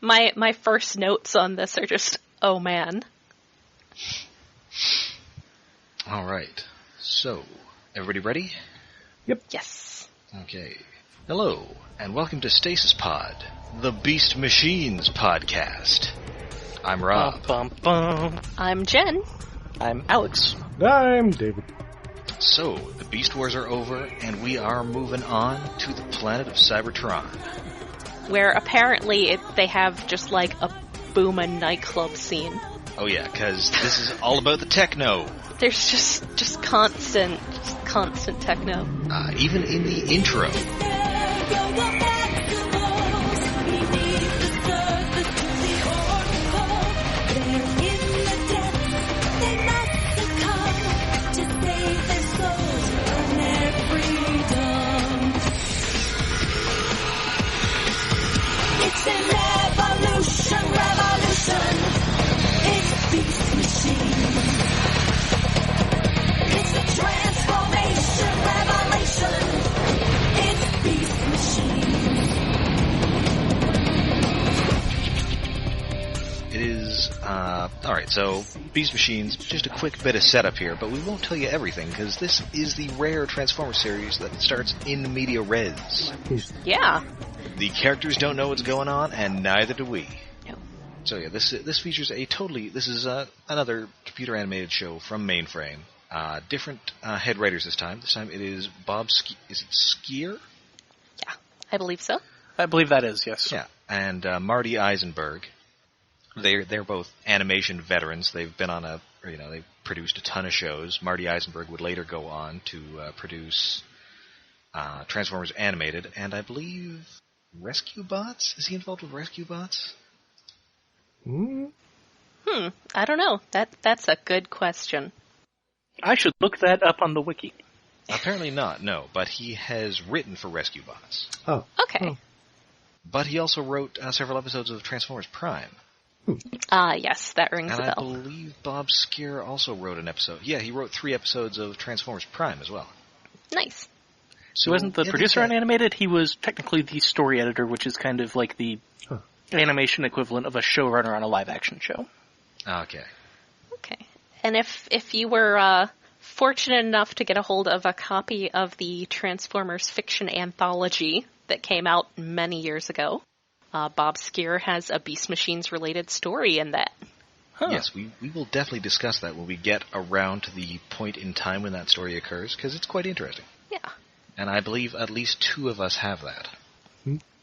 My first notes on this are just, oh man. All right. So, everybody ready? Yep. Yes. Okay. Hello, and welcome to Stasis Pod, the Beast Machines podcast. I'm Rob. Bum, bum, bum. I'm Jen. I'm Alex. I'm David. So, the Beast Wars are over, and we are moving on to the planet of Cybertron. Where apparently they have just like a booming nightclub scene. Oh yeah, because this is all about the techno. There's just constant techno. Even in the intro. It's a revolution. It's Beast Machine. It's a transformation revelation. It's Beast Machine. It is, alright, so, Beast Machines, just a quick bit of setup here, but we won't tell you everything, because this is the rare Transformers series that starts in media res. Yeah. The characters don't know what's going on, and neither do we. No. So yeah, this features this is another computer animated show from Mainframe. Different head writers this time. This time it is is it Skier? Yeah, I believe so. I believe that is, yes. Yeah, and Marty Eisenberg. They're both animation veterans. They've been on they've produced a ton of shows. Marty Eisenberg would later go on to produce Transformers Animated, and I believe Rescue Bots? Is he involved with Rescue Bots? I don't know. That's a good question. I should look that up on the wiki. Apparently not, no. But he has written for Rescue Bots. Oh. Okay. Oh. But he also wrote several episodes of Transformers Prime. Yes, that rings And a I bell. believe Bob Skier also wrote an episode. Yeah, he wrote 3 episodes of Transformers Prime as well. Nice. So, He wasn't the yeah, producer on Animated, he was technically the story editor, which is kind of like the animation equivalent of a showrunner on a live-action show. Okay. Okay. And if you were fortunate enough to get a hold of a copy of the Transformers fiction anthology that came out many years ago, Bob Skier has a Beast Machines related story in that. Huh. Yes, we will definitely discuss that when we get around to the point in time when that story occurs, because it's quite interesting. Yeah. And I believe at least 2 of us have that.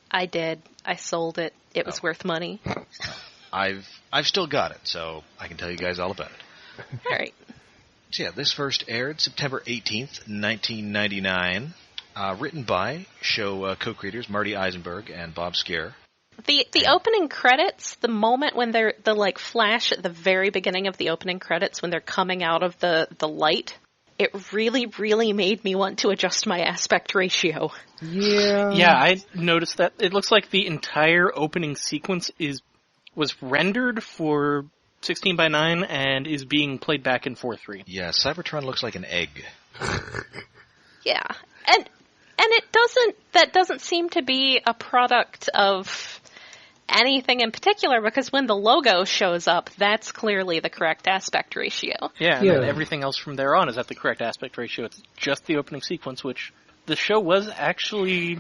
I did. I sold it. It was worth money. I've still got it, so I can tell you guys all about it. All right. So yeah, this first aired September 18th, 1999. Written by show co-creators Marty Eisenberg and Bob Skier. The opening credits, the moment when they're the like flash at the very beginning of the opening credits when they're coming out of the light, it really, really made me want to adjust my aspect ratio. Yeah. Yeah, I noticed that. It looks like the entire opening sequence was rendered for 16:9 and is being played back in 4:3. Yeah, Cybertron looks like an egg. Yeah. And that doesn't seem to be a product of anything in particular, because when the logo shows up, that's clearly the correct aspect ratio. Yeah, and then everything else from there on is at the correct aspect ratio. It's just the opening sequence, which the show was actually,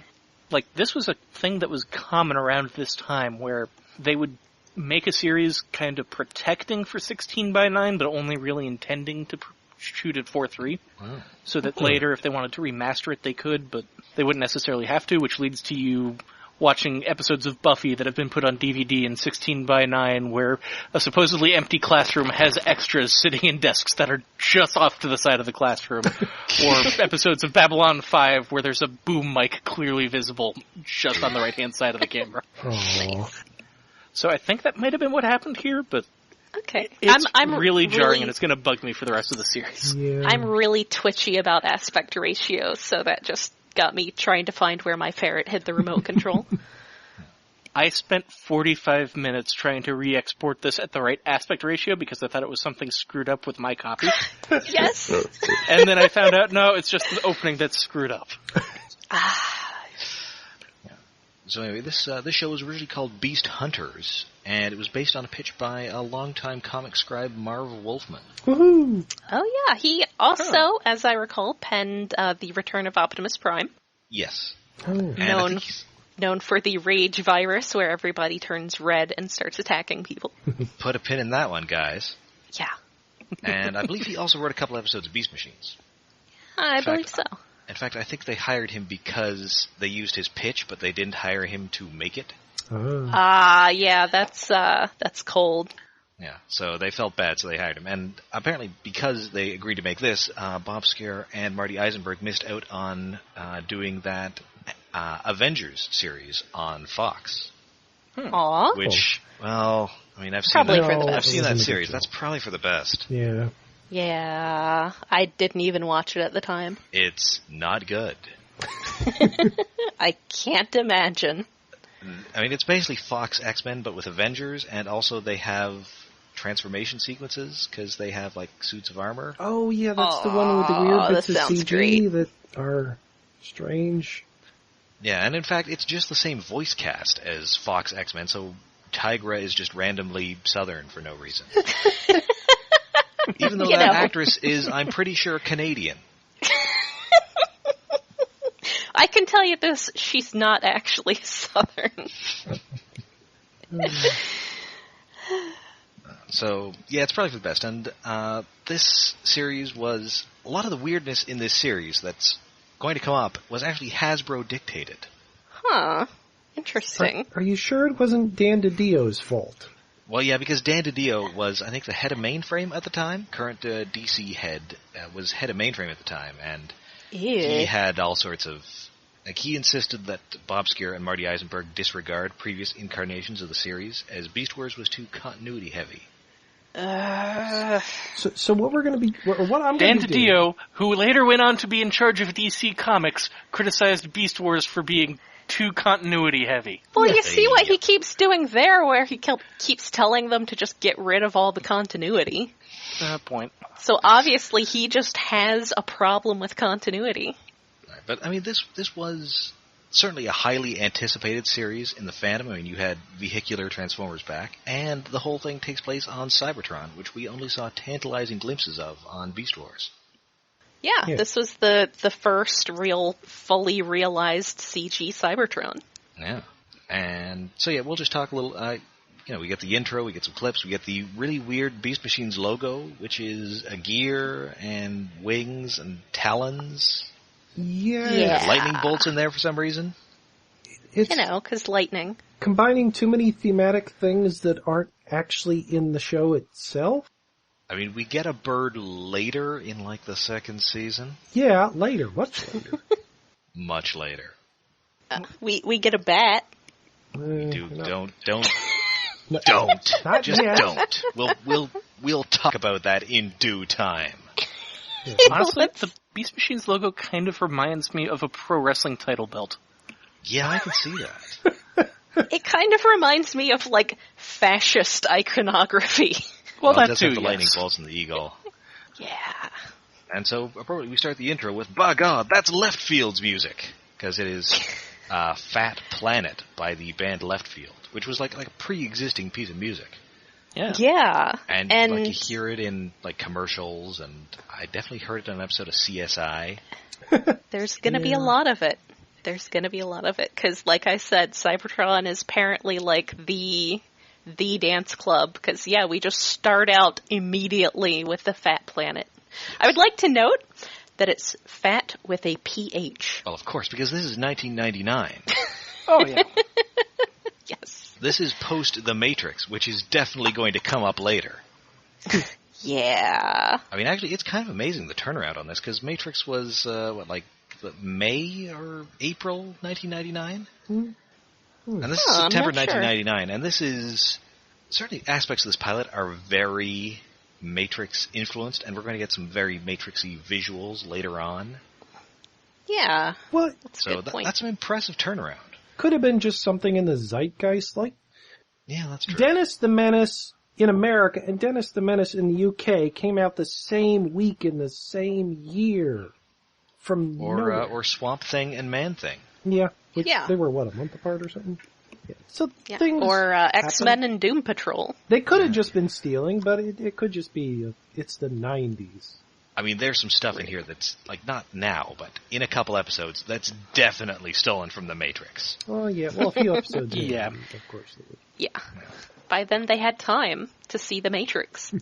like, this was a thing that was common around this time, where they would make a series kind of protecting for 16:9, but only really intending to shoot at 4:3. Wow. So that later, if they wanted to remaster it, they could, but they wouldn't necessarily have to, which leads to you watching episodes of Buffy that have been put on DVD in 16:9, where a supposedly empty classroom has extras sitting in desks that are just off to the side of the classroom. Or episodes of Babylon 5 where there's a boom mic clearly visible just on the right-hand side of the camera. So I think that might have been what happened here, but Okay. it's I'm really jarring, and it's going to bug me for the rest of the series. Yeah. I'm really twitchy about aspect ratios, so that just got me trying to find where my ferret hid the remote control. I spent 45 minutes trying to re-export this at the right aspect ratio because I thought it was something screwed up with my copy. Yes. And then I found out, no, it's just the opening that's screwed up. So anyway, this show was originally called Beast Hunters, and it was based on a pitch by a longtime comic scribe, Marv Wolfman. Woohoo! Oh yeah, he also, as I recall, penned The Return of Optimus Prime, Yes. Oh. And I think known for the rage virus where everybody turns red and starts attacking people. put a pin in that one, guys. Yeah, And I believe he also wrote a couple episodes of Beast Machines. I believe so. In fact, I think they hired him because they used his pitch, but they didn't hire him to make it. Oh. Yeah, that's cold. Yeah, so they felt bad, so they hired him. And apparently, because they agreed to make this, Bob Skir and Marty Eisenberg missed out on doing that Avengers series on Fox. Aw. Which, well, I mean, I've seen Probably that, for the best. I've seen that Wasn't a series. good That's probably for the best. Yeah. Yeah, I didn't even watch it at the time. It's not good. I can't imagine. I mean, it's basically Fox X-Men, but with Avengers, and also they have transformation sequences, because they have, like, suits of armor. Oh, yeah, that's the one with the weird bits that of sounds CG great. that are strange. Yeah, and in fact, it's just the same voice cast as Fox X-Men, so Tigra is just randomly Southern for no reason. Even though You that know. actress is, I'm pretty sure, Canadian. I can tell you this, she's not actually Southern. So, yeah, it's probably for the best. And this series was... A lot of the weirdness in this series that's going to come up was actually Hasbro dictated. Huh. Interesting. Are you sure it wasn't Dan DiDio's fault? Well, yeah, because Dan DiDio was, I think, the head of Mainframe at the time. Current DC head was head of Mainframe at the time, and he Ew. had all sorts of... Like, he insisted that Bob Skir and Marty Eisenberg disregard previous incarnations of the series, as Beast Wars was too continuity-heavy. So what we're going to be... What I'm going Dan to be doing... DiDio, who later went on to be in charge of DC Comics, criticized Beast Wars for being too continuity heavy. Well, you see what Yeah. he keeps doing there, where he keeps telling them to just get rid of all the continuity. Point. Hmm. So obviously he just has a problem with continuity. Right, but, I mean, this was certainly a highly anticipated series in the fandom. I mean, you had vehicular Transformers back, and the whole thing takes place on Cybertron, which we only saw tantalizing glimpses of on Beast Wars. Yeah, this was the first real, fully realized CG Cybertron. Yeah. And so, yeah, we'll just talk a little... we get the intro, we get some clips, we get the really weird Beast Machines logo, which is a gear and wings and talons. Yeah. Yeah. Lightning bolts in there for some reason. It's Because lightning. combining too many thematic things that aren't actually in the show itself. I mean, we get a bird later in, like, the second season. Yeah, later. Much later. Much later. We get a bat. Dude, No. don't, No. don't. Not Just yet. don't. We'll talk about that in due time. Honestly, the Beast Machines logo kind of reminds me of a pro wrestling title belt. Yeah, I can see that. It kind of reminds me of, like, fascist iconography. Well, it that does too, have the yes. lightning bolts and the eagle. Yeah. And so, appropriately, we start the intro with, by God, that's Left Field's music. Because it is Fat Planet by the band Left Field, which was like a pre-existing piece of music. Yeah. Yeah. And like, you hear it in like commercials, and I definitely heard it on an episode of CSI. There's going to be a lot of it. There's going to be a lot of it. Because, like I said, Cybertron is apparently like the dance club. Because, yeah, we just start out immediately with the Fat Planet. I would like to note that it's fat with a PH. Well, of course, because this is 1999. Oh, yeah. Yes. This is post The Matrix, which is definitely going to come up later. Yeah. I mean, actually, it's kind of amazing, the turnaround on this, because Matrix was, May or April 1999? And this is I'm September not sure. 1999, and this is... Certainly aspects of this pilot are very Matrix-influenced, and we're going to get some very Matrix-y visuals later on. Yeah. Well, That's a So good point. that's an impressive turnaround. could have been just something in the zeitgeist, like Yeah, that's true. Dennis the Menace in America and Dennis the Menace in the UK came out the same week in the same year. from nowhere. or Swamp Thing and Man Thing. Yeah, which Yeah. they were, a month apart or something? Yeah. So Yeah. things Or X-Men happen. and Doom Patrol. They could have just been stealing, but it could just be, it's the 90s. I mean, there's some stuff in here that's, like, not now, but in a couple episodes, that's definitely stolen from The Matrix. Oh, yeah, well, a few episodes in, Yeah. of course they would. Yeah. By then they had time to see The Matrix.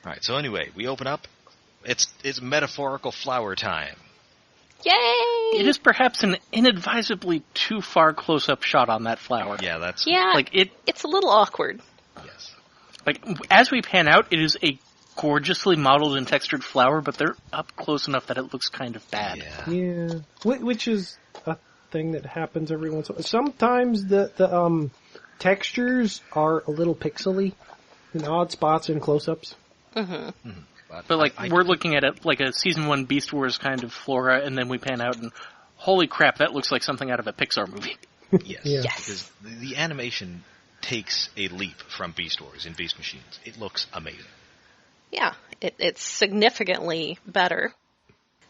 Alright, so anyway, we open up. It's metaphorical flower time. Yay! It is perhaps an inadvisably too far close-up shot on that flower. Yeah, that's... Yeah, Like, it's a little awkward. Yes. like, as we pan out, it is a gorgeously modeled and textured flower, but they're up close enough that it looks kind of bad. Yeah. Yeah, which is a thing that happens every once in a while. Sometimes the textures are a little pixely in odd spots in close-ups. Mm-hmm. But, like, we're looking at it like a Season 1 Beast Wars kind of flora, and then we pan out and, holy crap, that looks like something out of a Pixar movie. Yes. Yeah. Because the animation takes a leap from Beast Wars in Beast Machines. It looks amazing. Yeah, it's significantly better.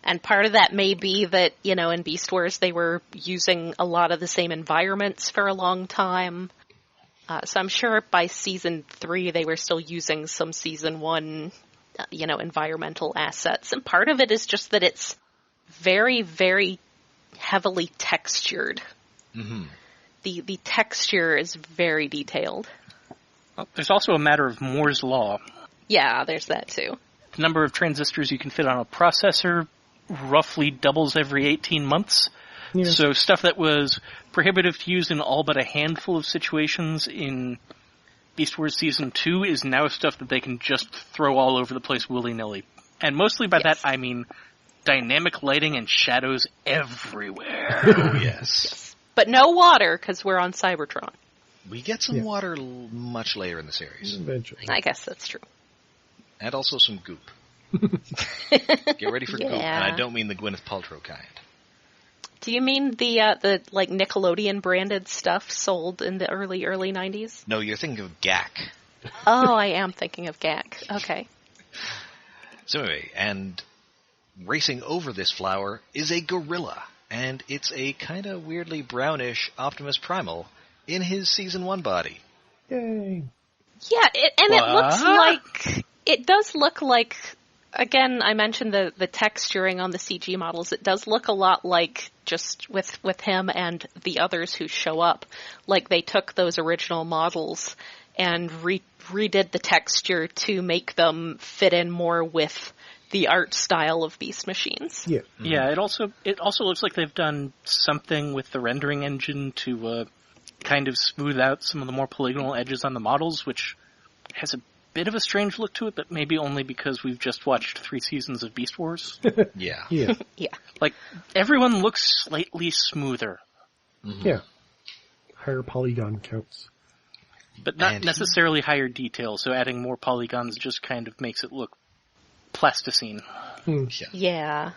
And part of that may be that, in Beast Wars they were using a lot of the same environments for a long time. So I'm sure by Season 3 they were still using some Season 1, environmental assets. And part of it is just that it's very, very heavily textured. Mm-hmm. The texture is very detailed. Well, there's also a matter of Moore's Law. Yeah, there's that too. The number of transistors you can fit on a processor roughly doubles every 18 months. Yeah. So stuff that was prohibitive to use in all but a handful of situations in Beast Wars Season 2 is now stuff that they can just throw all over the place willy-nilly. And mostly by Yes. that I mean dynamic lighting and shadows everywhere. Oh, yes. But no water, because we're on Cybertron. We get some Yeah. water much later in the series. Eventually. I guess that's true. And also some goop. Get ready for goop. And Yeah. I don't mean the Gwyneth Paltrow kind. Do you mean the Nickelodeon branded stuff sold in the early 90s? No, you're thinking of GAC. Oh, I am thinking of GAC. Okay. So anyway, and racing over this flower is a gorilla. And it's a kind of weirdly brownish Optimus Primal in his Season 1 body. Yay. Yeah, What? it does look like, again, I mentioned the texturing on the CG models. It does look a lot like, just with him and the others who show up, like they took those original models and redid the texture to make them fit in more with the art style of Beast Machines. Yeah. Yeah, it also looks like they've done something with the rendering engine to kind of smooth out some of the more polygonal edges on the models, which has a bit of a strange look to it, but maybe only because we've just watched 3 seasons of Beast Wars. Yeah. Yeah. Yeah. Like, everyone looks slightly smoother, Yeah. Higher polygon counts. but not And necessarily higher detail, so adding more polygons just kind of makes it look plasticine. Hmm. Yeah. Yeah.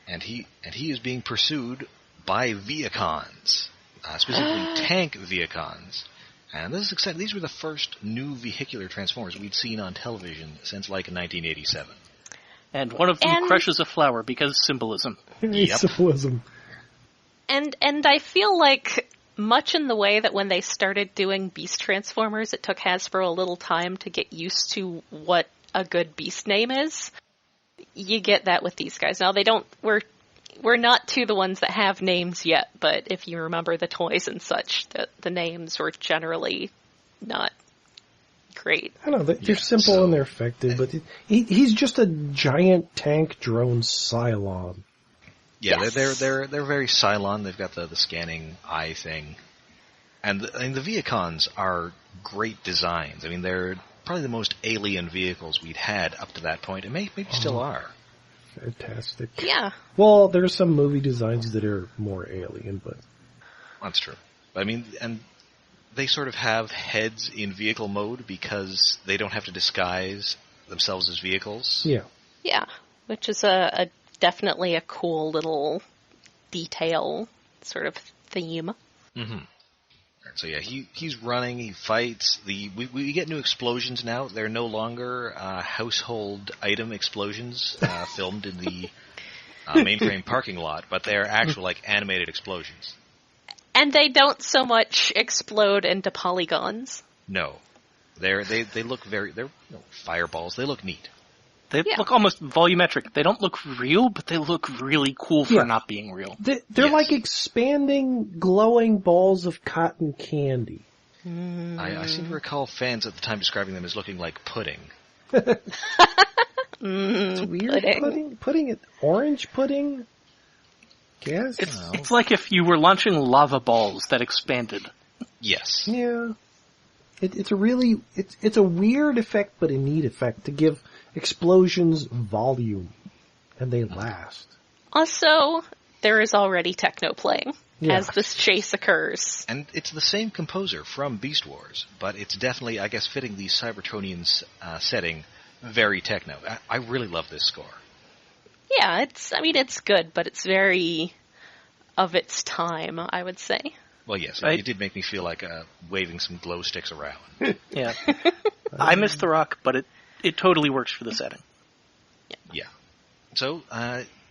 And he is being pursued by Viacons, specifically tank Viacons. And this is exciting. These were the first new vehicular Transformers we'd seen on television since like 1987. And one of them And- crushes a flower because symbolism. Yep. Symbolism. And I feel like much in the way that when they started doing Beast Transformers, it took Hasbro a little time to get used to what a good Beast name is. You get that with these guys. Now we're not to the ones that have names yet, but if you remember the toys and such, the names were generally not great. I don't know, they're Yeah, simple so- and they're effective, but he's just a giant tank drone Cylon. Yeah, Yes. they're very Cylon. They've got the scanning eye thing, and the Viacons are great designs. I mean, they're probably the most alien vehicles we'd had up to that point, and maybe still are. Fantastic. Yeah. Well, there's some movie designs that are more alien, but That's true. I mean, and they sort of have heads in vehicle mode because they don't have to disguise themselves as vehicles. yeah. Yeah. Which is a definitely a cool little detail sort of theme. Mm-hmm. So yeah, he's running, he fights. We get new explosions now. They're no longer household item explosions filmed in the mainframe parking lot, but they're actual like animated explosions. And they don't so much explode into polygons. No, they look they're fireballs. They look neat. They look almost volumetric. They don't look real, but they look really cool for not being real. They're like expanding, glowing balls of cotton candy. I seem to recall fans at the time describing them as looking like pudding. It's weird. Pudding. Orange pudding? Guess? It's like if you were launching lava balls that expanded. Yes. Yeah. It's a really, it's a weird effect, but a neat effect to give explosions volume. And they last. Also, there is already techno playing as this chase occurs. And it's the same composer from Beast Wars, but it's definitely, I guess, fitting the Cybertronian setting very techno. I really love this score. Yeah, it's good, but it's very of its time, I would say. Well, yes, it did make me feel like waving some glow sticks around. Yeah. I miss The Rock, but it totally works for the setting. Yeah. So,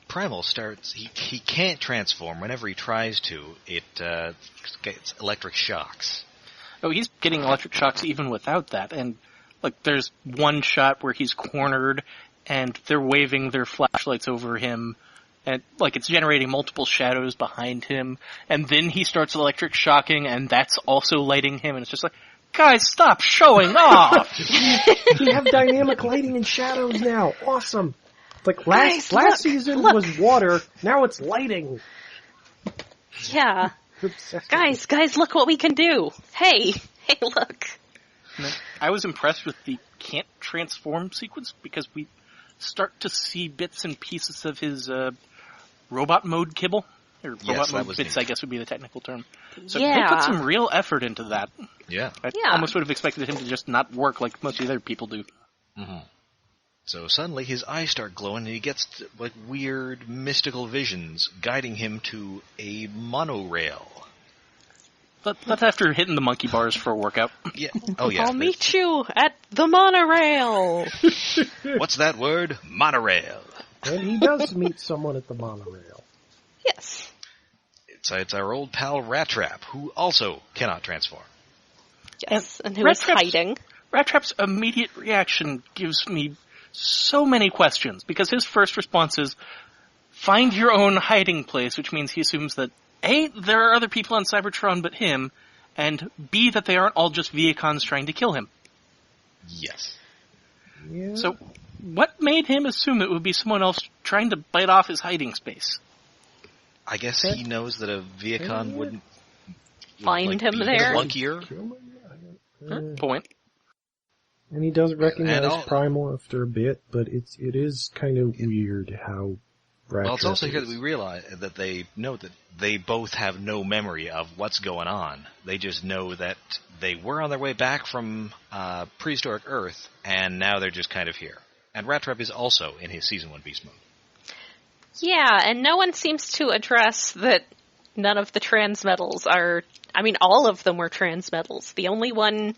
Primal starts, he can't transform. Whenever he tries to, it gets electric shocks. Oh, he's getting electric shocks even without that, and like there's one shot where he's cornered and they're waving their flashlights over him, and like it's generating multiple shadows behind him, and then he starts electric shocking, and that's also lighting him, and it's just like, guys, stop showing off! We have dynamic lighting and shadows now. Awesome. It's like last season was water, now it's lighting. Yeah. Guys, look what we can do. Hey, look. I was impressed with the can't transform sequence because we start to see bits and pieces of his robot mode kibble. Or robot mode bits, I guess would be the technical term. So they put some real effort into that. Yeah. I almost would have expected him to just not work like most of the other people do. Mm-hmm. So suddenly his eyes start glowing and he gets like weird mystical visions guiding him to a monorail. That's after hitting the monkey bars for a workout. Yeah. Oh, yeah. I'll meet you at the monorail. What's that word? Monorail. And he does meet someone at the monorail. Yes. It's our old pal Rat Trap, who also cannot transform. Yes, and who is hiding. Rat Trap's immediate reaction gives me so many questions, because his first response is, find your own hiding place, which means he assumes that A, there are other people on Cybertron but him, and B, that they aren't all just Viacons trying to kill him. Yes. Yeah. So, what made him assume it would be someone else trying to bite off his hiding space? I guess he knows that a Viacon wouldn't find him there. Luckier. Point. And he does recognize Primal after a bit, but it is kind of weird how Rat Well, it's Trap also here is. that we realize that they know that they both have no memory of what's going on. They just know that they were on their way back from prehistoric Earth, and now they're just kind of here. And Rat Trap is also in his Season 1 Beast Mode. Yeah, and no one seems to address that none of the transmetals are... I mean, all of them were transmetals. The only one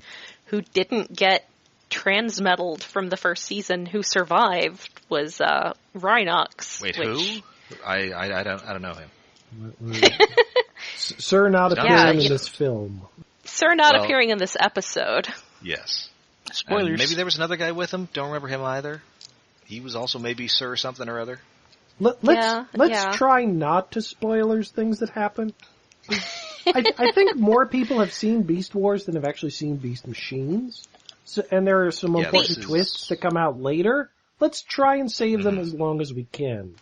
who didn't get transmetaled from the first season who survived was Rhinox. Wait, who? I don't know him. Sir not appearing in this film. Sir not appearing in this episode. Yes. Spoilers. And maybe there was another guy with him. Don't remember him either. He was also maybe Sir something or other. Let's try not to spoilers things that happen. I think more people have seen Beast Wars than have actually seen Beast Machines. So, and there are some important twists that come out later. Let's try and save them as long as we can.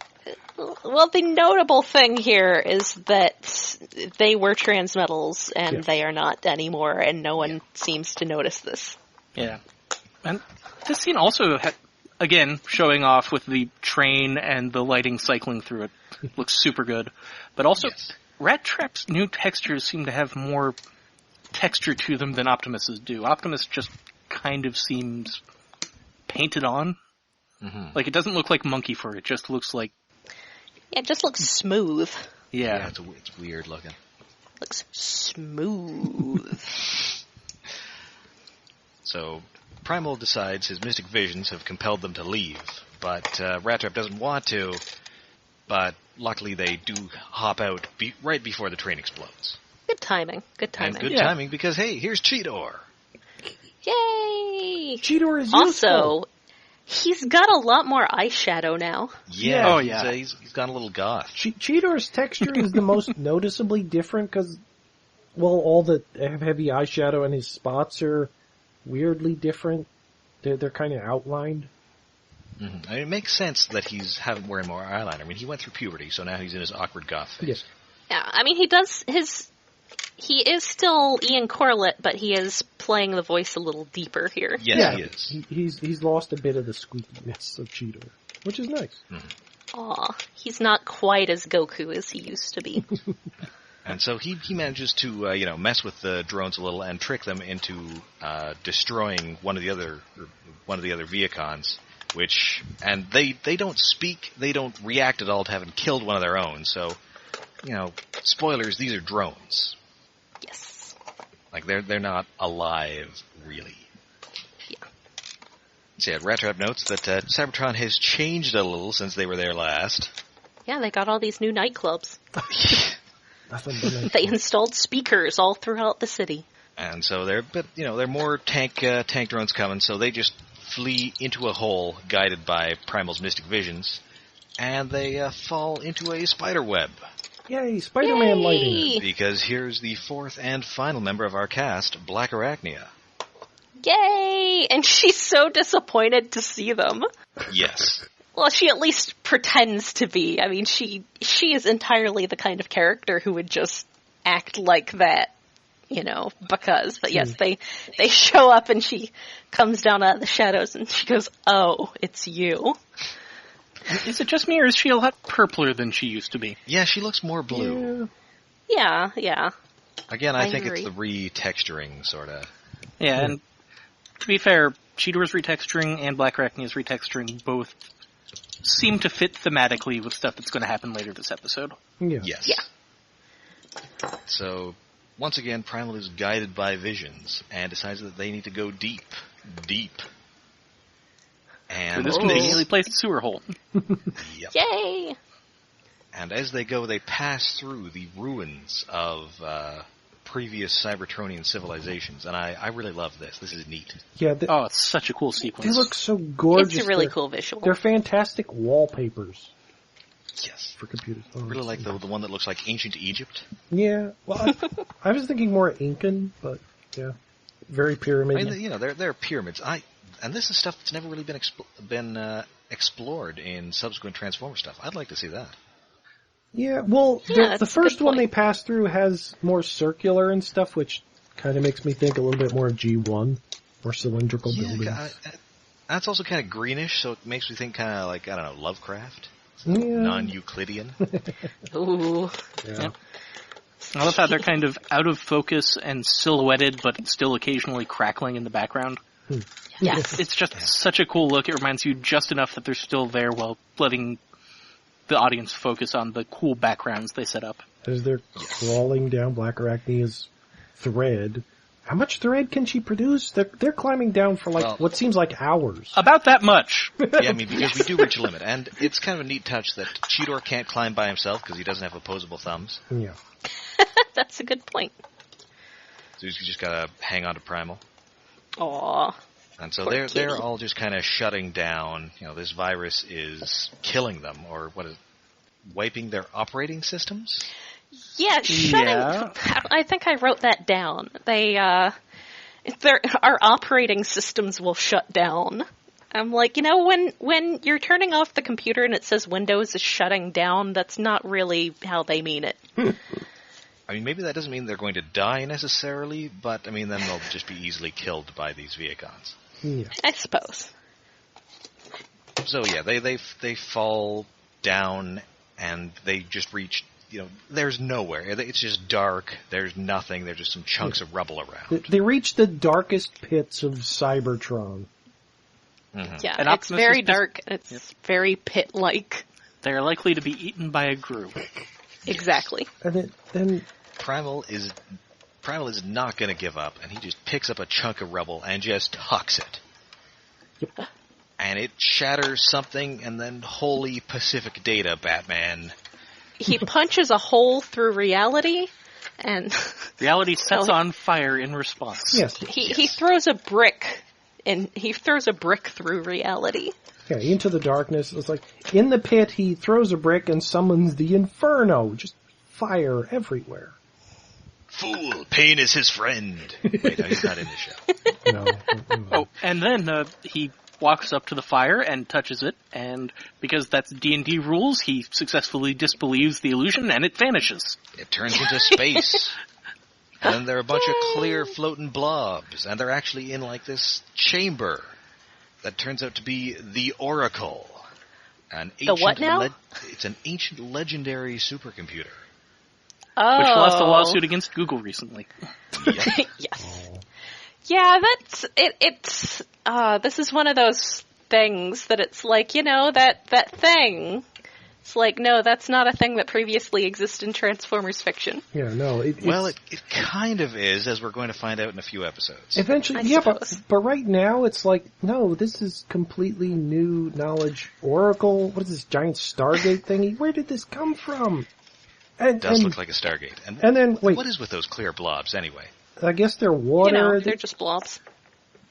Well, the notable thing here is that they were transmetals, and they are not anymore, and no one seems to notice this. Yeah. And this scene also, again, showing off with the train and the lighting cycling through it. Looks super good. But also, Rat Trap's new textures seem to have more texture to them than Optimus's do. Optimus just kind of seems painted on. Mm-hmm. Like, it doesn't look like monkey fur, it just looks like... Yeah, it just looks smooth. Yeah, it's weird looking. Looks smooth. So, Primal decides his mystic visions have compelled them to leave, but Rat Trap doesn't want to. but luckily they do hop out right before the train explodes. Good timing. Good timing. And good timing because, hey, here's Cheetor. Yay! Cheetor is also, useful. He's got a lot more eyeshadow now. Yeah, Oh, yeah. He's got a little goth. Cheetor's texture is the most noticeably different because, well, all the heavy eyeshadow and his spots are weirdly different. They're kind of outlined. Mm-hmm. I mean, it makes sense that he's wearing more eyeliner. I mean, he went through puberty, so now he's in his awkward goth phase. Yes. Yeah, I mean, he is still Ian Corlett, but he is playing the voice a little deeper here. Yes, he is. He's lost a bit of the squeakiness of Cheetor, which is nice. Mm-hmm. Aw, he's not quite as Goku as he used to be. And so he manages to mess with the drones a little and trick them into destroying one of the other Viacons, and they don't speak, they don't react at all to having killed one of their own. So, spoilers, these are drones. Yes. Like they're not alive really. Yeah. So yeah, Ratrap notes that Cybertron has changed a little since they were there last. Yeah, they got all these new nightclubs. Nothing but nice. They installed speakers all throughout the city. And so there are more tank drones coming, so they just flee into a hole guided by Primal's mystic visions, and they fall into a spider web. Yay, Spider-Man Yay! lighting. Because here's the fourth and final member of our cast, Black Arachnia. Yay! And she's so disappointed to see them. Yes. Well, she at least pretends to be. I mean, she is entirely the kind of character who would just act like that, because. But yes, they show up and she comes down out of the shadows and she goes, "Oh, it's you." Is it just me, or is she a lot purpler than she used to be? Yeah, she looks more blue. Yeah. Again, I think agree. it's the retexturing, sort of. Yeah, and to be fair, Cheetor's retexturing and Black Arachnia's retexturing both seem to fit thematically with stuff that's going to happen later this episode. Yeah. Yes. Yeah. So, once again, Primal is guided by visions and decides that they need to go deep. And For this conveniently placed sewer hole. Yep. Yay! And as they go, they pass through the ruins of previous Cybertronian civilizations, and I really love this. This is neat. Yeah, Oh, it's such a cool sequence. they look so gorgeous. It's a really cool visual. They're fantastic wallpapers Yes. for computers. I really like the one that looks like ancient Egypt. Yeah, well, I was thinking more Incan, but yeah, very pyramid. I mean, they're pyramids. And this is stuff that's never really been explored in subsequent Transformer stuff. I'd like to see that. Yeah, well, Yeah, the that's a first good one they point. pass through has more circular and stuff, which kind of makes me think a little bit more of G1, more cylindrical buildings. That's also kind of greenish, so it makes me think kind of like, I don't know, Lovecraft? Yeah. Non-Euclidean? Ooh. Yeah. I love how they're kind of out of focus and silhouetted, but still occasionally crackling in the background. Yes. It's just such a cool look. It reminds you just enough that they're still there while letting the audience focus on the cool backgrounds they set up. As they're crawling down Black Arachnia's thread. How much thread can she produce? They're climbing down for what seems like hours. About that much. Yeah, I mean, because we do reach a limit. And it's kind of a neat touch that Cheetor can't climb by himself because he doesn't have opposable thumbs. Yeah. That's a good point. So he's just got to hang on to Primal. Aw. And so Poor they're kitty. all just kind of shutting down. This virus is killing them, or wiping their operating systems? Yeah, shutting. Yeah. I think I wrote that down. Our operating systems will shut down. I'm like, when you're turning off the computer and it says Windows is shutting down, that's not really how they mean it. I mean, maybe that doesn't mean they're going to die necessarily, but I mean, then they'll just be easily killed by these Viacons. Yeah. I suppose. So yeah, they fall down and they just reach. There's nowhere. It's just dark. There's nothing. There's just some chunks of rubble around. They reach the darkest pits of Cybertron. Mm-hmm. Yeah, And it's Optimus very is- dark. It's very pit-like. They're likely to be eaten by a Gru. Exactly. And then Primal is not going to give up, and he just picks up a chunk of rubble and just hucks it. Yep. and it shatters something, and then holy Pacific Data, Batman. He punches a hole through reality, and reality sets on fire in response. Yes. He throws a brick, and he throws a brick through reality. Yeah, into the darkness. It's like, in the pit, he throws a brick and summons the Inferno. Just fire everywhere. Fool, pain is his friend. Wait, no, he's not in the show. No. Oh, and then he walks up to the fire and touches it, and because that's D&D rules, he successfully disbelieves the illusion, and it vanishes. It turns into space. And then there are a bunch of clear floating blobs, and they're actually in like this chamber that turns out to be the Oracle. The what now? It's an ancient legendary supercomputer. Oh. Which lost a lawsuit against Google recently. Yep. Yes. Yeah, that's it. It's this is one of those things that it's like, that thing. It's like, no, that's not a thing that previously existed in Transformers fiction. Yeah, no. It kind of is, as we're going to find out in a few episodes. Eventually, but right now it's like, no, this is completely new knowledge. Oracle, what is this giant Stargate thingy? Where did this come from? It does look like a Stargate. And then, wait. What is with those clear blobs, anyway? I guess they're water. They're just blobs.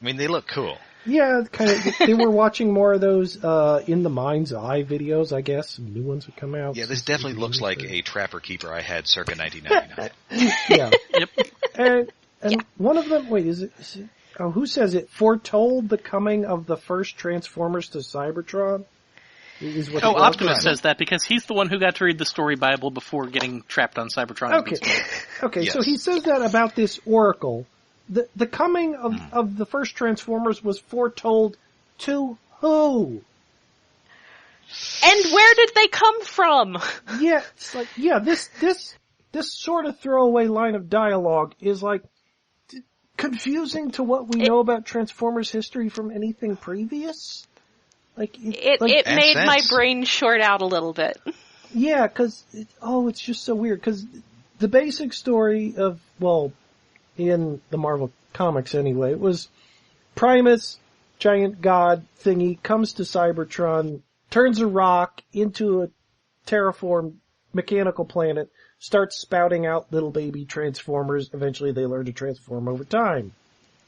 I mean, they look cool. Yeah, kind of. They were watching more of those In the Mind's Eye videos, I guess. Some new ones would come out. Yeah, this definitely looks like a Trapper Keeper I had circa 1999. Yeah. Yep. And one of them, wait, is it, who says it? Foretold the coming of the first Transformers to Cybertron? Is what Optimus says that because he's the one who got to read the story Bible before getting trapped on Cybertron. Okay, yes. So he says that about this Oracle. The coming of the first Transformers was foretold to who? And where did they come from? Yeah, it's like, this sort of throwaway line of dialogue is like confusing to what we know about Transformers history from anything previous. Like it made my brain short out a little bit. Yeah, because it's just so weird. Because the basic story of, well, in the Marvel comics anyway, it was Primus, giant god thingy, comes to Cybertron, turns a rock into a terraformed mechanical planet, starts spouting out little baby Transformers. Eventually, they learn to transform over time.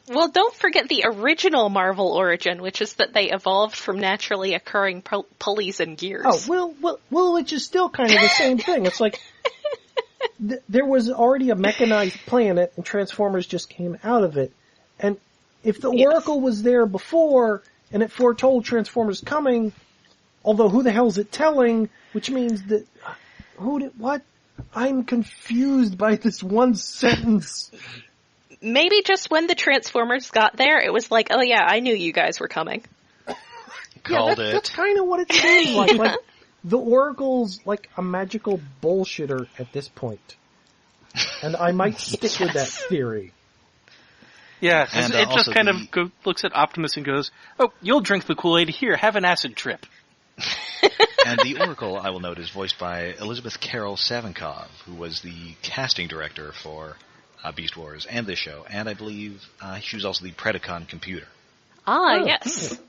Well, don't forget the original Marvel origin, which is that they evolved from naturally occurring pulleys and gears. Oh, well, which is still kind of the same thing. It's like, there was already a mechanized planet, and Transformers just came out of it. And if the Oracle was there before, and it foretold Transformers coming, although who the hell is it telling, which means that, what? I'm confused by this one sentence. Maybe just when the Transformers got there, it was like, oh yeah, I knew you guys were coming. Called it. That's kind of what it seems like. Like, the Oracle's like a magical bullshitter at this point. And I might stick with that theory. Yeah, and, it just kind of looks at Optimus and goes, oh, you'll drink the Kool-Aid, here, have an acid trip. And the Oracle, I will note, is voiced by Elizabeth Carol Savinkov, who was the casting director for Beast Wars and this show, and I believe she was also the Predacon computer. Yes.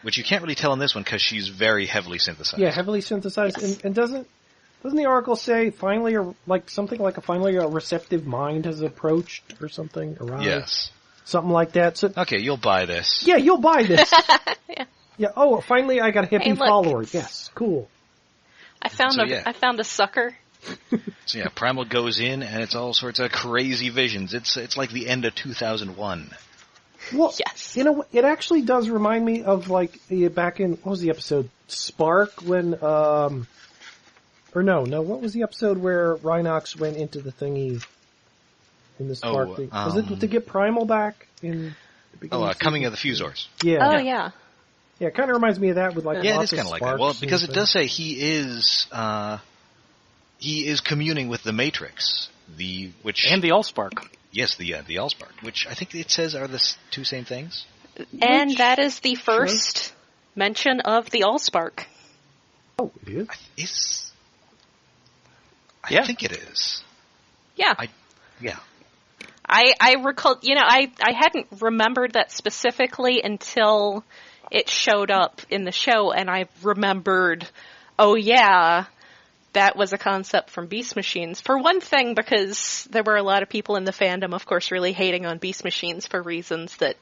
Which you can't really tell in this one because she's very heavily synthesized. Yeah, heavily synthesized. Yes. And doesn't the Oracle say finally, finally a receptive mind has approached or something? Arrived? Yes. Something like that. So, okay, you'll buy this. Yeah, you'll buy this. Yeah. Oh, finally I got a hippie Hey, look. follower. Yes, cool. I found a sucker. So yeah, Primal goes in, and it's all sorts of crazy visions. It's like the end of 2001. Well, yes. It actually does remind me of like back in, what was the episode? Spark, when what was the episode where Rhinox went into the thingy in the Spark thing? Was it to get Primal back in the beginning? Coming of the Fusors. Yeah. Oh yeah. Yeah, it kind of reminds me of that with like yeah, lots it is of kind of like that. Well, because it does say he is communing with the Matrix, and the Allspark. Yes, the Allspark, which I think it says are the two same things. And that is the first mention of the Allspark. Oh, it is? I think it is. Yeah. I recall, I hadn't remembered that specifically until it showed up in the show, and I remembered, oh yeah, that was a concept from Beast Machines. For one thing, because there were a lot of people in the fandom, of course, really hating on Beast Machines for reasons that,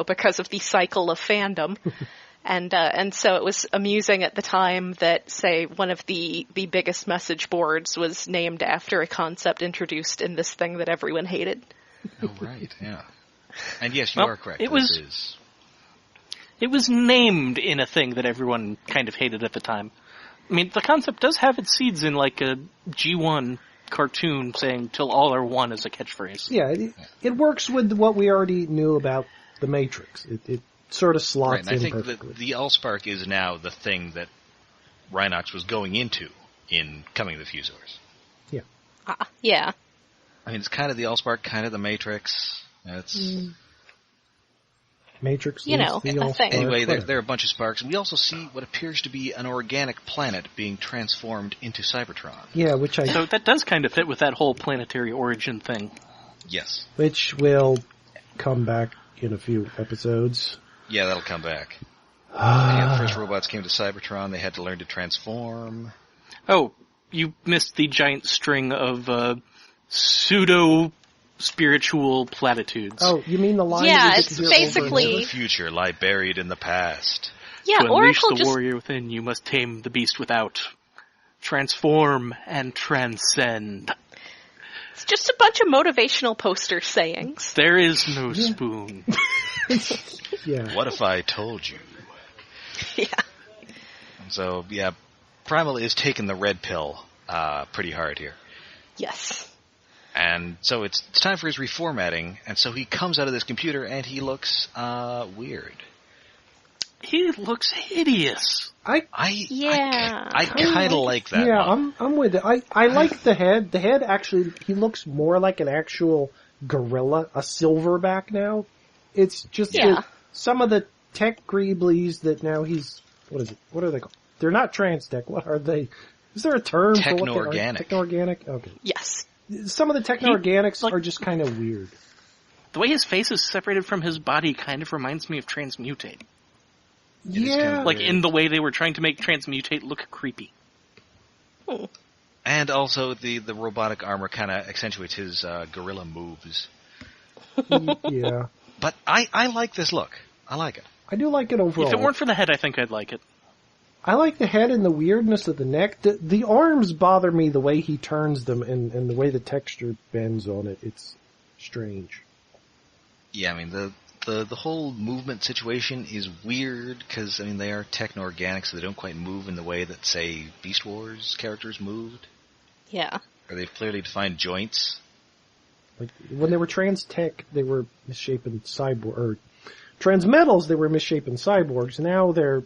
because of the cycle of fandom. And so it was amusing at the time that, say, one of the biggest message boards was named after a concept introduced in this thing that everyone hated. Oh, right, yeah. And yes, you are correct. It was named in a thing that everyone kind of hated at the time. I mean, the concept does have its seeds in, like, a G1 cartoon saying, "Till all are one" as a catchphrase. Yeah, it works with what we already knew about the Matrix. It sort of slots in perfectly. I think the Allspark is now the thing that Rhinox was going into in Coming of the Fusors. Yeah. Yeah. I mean, it's kind of the Allspark, kind of the Matrix. It's... Matrix, a thing. Anyway, there are a bunch of sparks, and we also see what appears to be an organic planet being transformed into Cybertron. Yeah, So that does kind of fit with that whole planetary origin thing. Yes. Which will come back in a few episodes. Yeah, that'll come back. The first robots came to Cybertron, they had to learn to transform. Oh, you missed the giant string of pseudo-spiritual platitudes. Oh, you mean the line? Yeah, that it's we get to hear basically... over and The future lie buried in the past. Yeah, to unleash Oracle the warrior within, you must tame the beast without. Transform and transcend. It's just a bunch of motivational poster sayings. There is no spoon. Yeah. What if I told you? Yeah. So, yeah, Primal is taking the red pill pretty hard here. Yes. And so it's time for his reformatting, and so he comes out of this computer and he looks weird. He looks hideous. I kind of like that. Yeah, one. I'm with it. I like the head. The head actually, he looks more like an actual gorilla, a silverback now. It's just that some of the tech greeblies that now he's, what is it? What are they called? They're not trans tech. What are they? Is there a term for what they are? Techno-organic? Okay. Yes. Some of the techno-organics are just kind of weird. The way his face is separated from his body kind of reminds me of Transmutate. Yeah. Like in the way they were trying to make Transmutate look creepy. And also the robotic armor kind of accentuates his gorilla moves. Yeah. But I like this look. I like it. I do like it overall. If it weren't for the head, I think I'd like it. I like the head and the weirdness of the neck. The arms bother me the way he turns them and the way the texture bends on it. It's strange. Yeah, I mean, the whole movement situation is weird because, I mean, they are techno-organic, so they don't quite move in the way that, say, Beast Wars characters moved. Yeah. Or they've clearly defined joints. Like, when they were trans-tech, they were misshapen cyborg, or transmetals, they were misshapen cyborgs. Now they're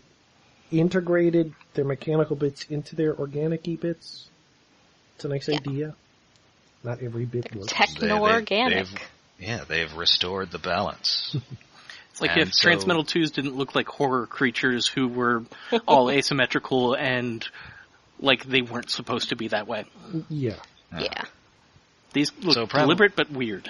integrated their mechanical bits into their organic-y bits. It's a nice idea. Not every bit works. Techno-organic. They've restored the balance. It's like if Transmetal 2s didn't look like horror creatures who were all asymmetrical and like they weren't supposed to be that way. Yeah. Yeah. These look deliberate but weird.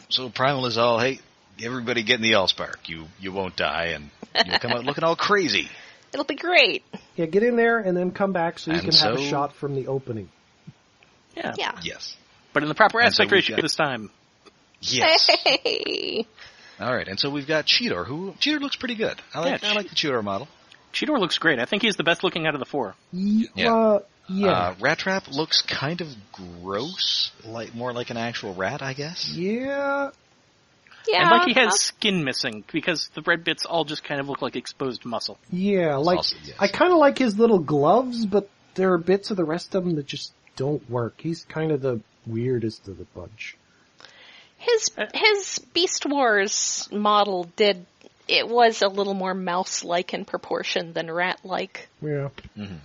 So Primal is all, hey, everybody get in the Allspark. You won't die, and you'll come out looking all crazy. It'll be great. Yeah, get in there and then come back so you can have a shot from the opening. Yeah. Yes. But in the proper aspect ratio this time. Yes. Hey! Alright, and so we've got Cheetor, Cheetor looks pretty good. I like the Cheetor model. Cheetor looks great. I think he's the best looking out of the four. Yeah. Rat Trap looks kind of gross, more like an actual rat, I guess. Yeah. Yeah. And like he has skin missing, because the red bits all just kind of look like exposed muscle. Yeah, like, I kind of like his little gloves, but there are bits of the rest of him that just don't work. He's kind of the weirdest of the bunch. His Beast Wars model was a little more mouse-like in proportion than rat-like. Yeah. Mm-hmm.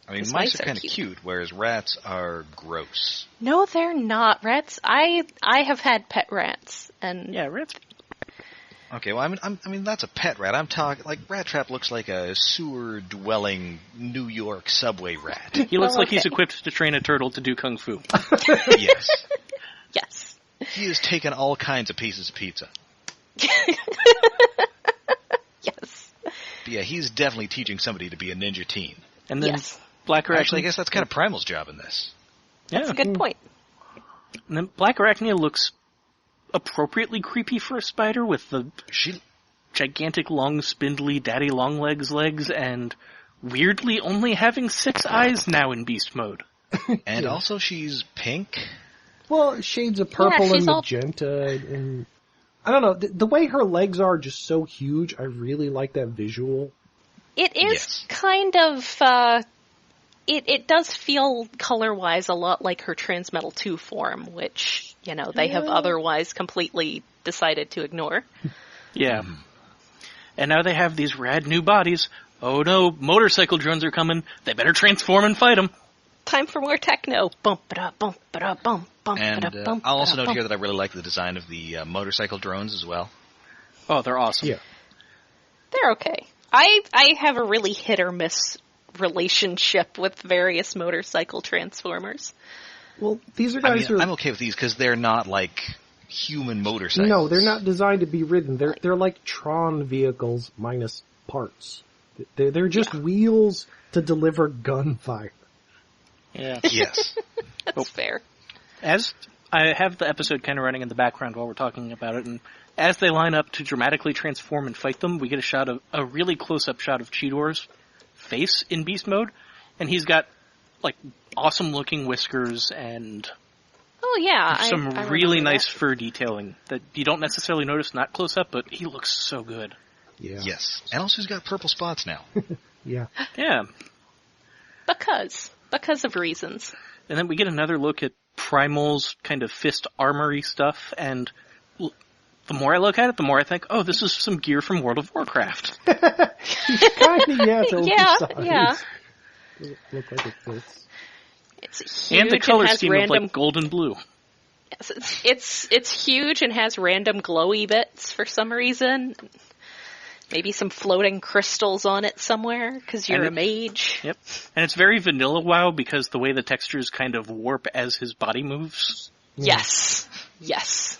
I mean, mice are kind of cute, whereas rats are gross. No, they're not. Rats, I have had pet rats, and... Yeah, rats... Okay, well, I mean, that's a pet rat. I'm talking, like, Rat Trap looks like a sewer-dwelling New York subway rat. He looks like he's equipped to train a turtle to do kung fu. Yes. Yes. He has taken all kinds of pieces of pizza. Yes. But yeah, he's definitely teaching somebody to be a ninja teen. And then Yes. Black Arachnia... Actually, I guess that's kind of Primal's job in this. That's a good point. And then Black Arachnia looks appropriately creepy for a spider with the gigantic, long, spindly, daddy long legs and weirdly only having 6 eyes now in beast mode. And also she's pink. Well, shades of purple and she's all- magenta, and I don't know, the way her legs are just so huge, I really like that visual. It is Yes. kind of, it does feel color-wise a lot like her Transmetal 2 form, which, they have otherwise completely decided to ignore. Yeah. And now they have these rad new bodies. Oh no, motorcycle drones are coming. They better transform and fight them. Time for more techno. Bump it up, bump it up, bump it And up, bump I'll also it up, note here bump. that I really like the design of the motorcycle drones as well. Oh, they're awesome. Yeah. They're okay. I have a really hit or miss relationship with various motorcycle transformers. Well, these are guys who are... I'm okay with these because they're not like human motorcycles. No, they're not designed to be ridden. They're like Tron vehicles minus parts. They're just wheels to deliver gunfire. Yeah. Yes. That's fair. As I have the episode kind of running in the background while we're talking about it, and as they line up to dramatically transform and fight them, we get a really close-up shot of Cheetor's face in beast mode, and he's got like awesome-looking whiskers and Oh yeah, some I really remember nice that. fur detailing that you don't necessarily notice not close-up, but he looks so good. Yeah. Yes. And also he's got purple spots now. Yeah. Yeah. Because of reasons. And then we get another look at Primal's kind of fist armory stuff, and the more I look at it, the more I think, oh, this is some gear from World of Warcraft. Kind of, yeah, it's oversized. Yeah. Doesn't look like it fits. It's huge And the color has scheme random, of like gold and blue. Yes, it's huge and has random glowy bits for some reason. Maybe some floating crystals on it somewhere because you're a mage. Yep. And it's very vanilla WoW because the way the textures kind of warp as his body moves. Yes. Yes.